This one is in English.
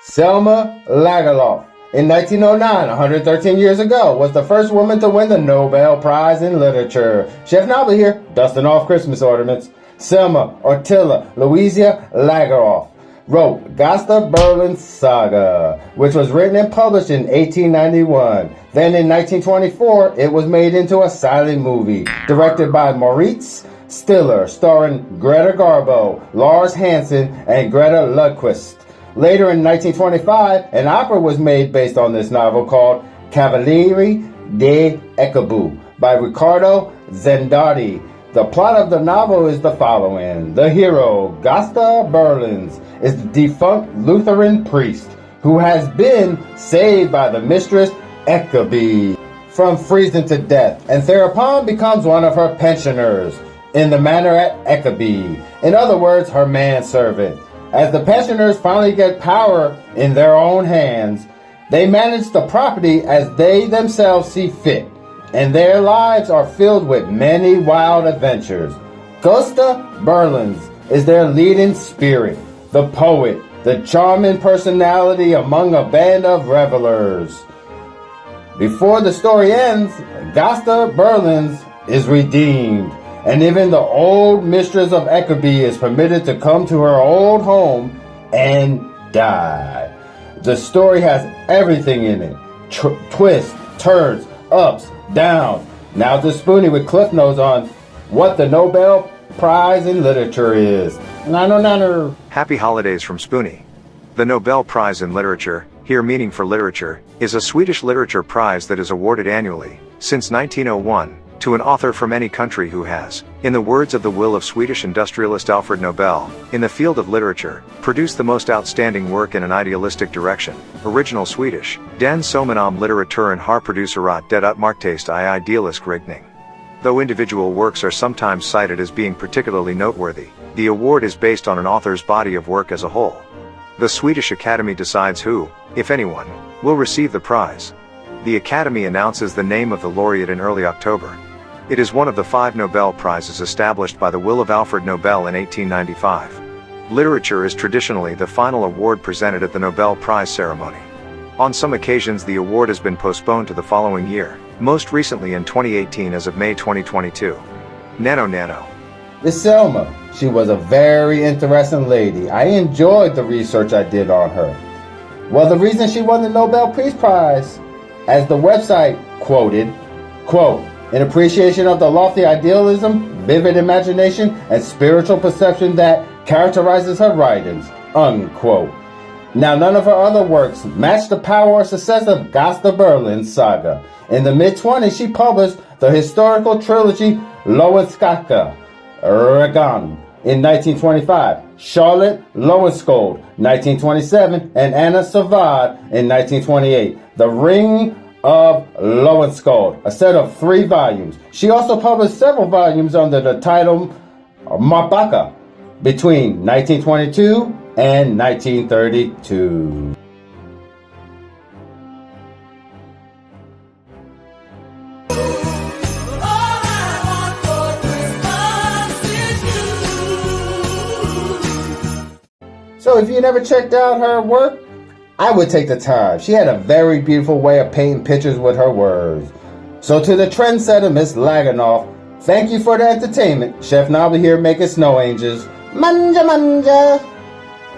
Selma Lagerlof, in 1909, 113 years ago, was the first woman to win the Nobel Prize in Literature. Chef Nobel here, dusting off Christmas ornaments. Selma Ortilla Louisa Lagerlof wrote Gösta Berling's Saga, which was written and published in 1891. Then in 1924, it was made into a silent movie, directed by Moritz Stiller, starring Greta Garbo, Lars Hansen, and Greta Lundquist. Later in 1925, an opera was made based on this novel called Cavalieri de Eccobu by Riccardo Zendardi. The plot of the novel is the following. The hero, Gösta Berlings, is the defunct Lutheran priest who has been saved by the mistress Eccobu from freezing to death, and thereupon becomes one of her pensioners in the manor at Eccobu. In other words, her manservant. As the pensioners finally get power in their own hands, they manage the property as they themselves see fit, and their lives are filled with many wild adventures. Gösta Berlings is their leading spirit, the poet, the charming personality among a band of revelers. Before the story ends, Gösta Berlings is redeemed, and even the old mistress of Eccobu is permitted to come to her old home and die. The story has everything in it. Twists, turns, ups, downs. Now to Spoonie with Cliff Notes on what the Nobel Prize in Literature is. Nano. Happy holidays from Spoonie. The Nobel Prize in Literature, here meaning for literature, is a Swedish literature prize that is awarded annually, since 1901, to an author from any country who has, in the words of the will of Swedish industrialist Alfred Nobel, in the field of literature, produced the most outstanding work in an idealistic direction. Original Swedish, Den som inom litteraturen har producerat det utmärktaste I idealisk riktning. Though individual works are sometimes cited as being particularly noteworthy, the award is based on an author's body of work as a whole. The Swedish Academy decides who, if anyone, will receive the prize. The Academy announces the name of the laureate in early October. It is one of the 5 Nobel Prizes established by the will of Alfred Nobel in 1895. Literature is traditionally the final award presented at the Nobel Prize ceremony. On some occasions the award has been postponed to the following year, most recently in 2018 as of May 2022. Nano. This Selma, she was a very interesting lady. I enjoyed the research I did on her. Well, the reason she won the Nobel Peace Prize, as the website quoted, quote, in appreciation of the lofty idealism, vivid imagination, and spiritual perception that characterizes her writings, unquote. Now, none of her other works match the power or success of Gösta Berling's Saga. In the mid-20s, she published the historical trilogy Lowenskaka Regan in 1925, Charlotte Lowenskjold, 1927, and Anna Savad in 1928. The Ring of Lowenskjold, a set of 3 volumes. She also published several volumes under the title Marbaka between 1922 and 1932. So if you never checked out her work, I would take the time. She had a very beautiful way of painting pictures with her words. So to the trendsetter, Miss Lagerlof, thank you for the entertainment. Chef Nobel here making snow angels. Manja.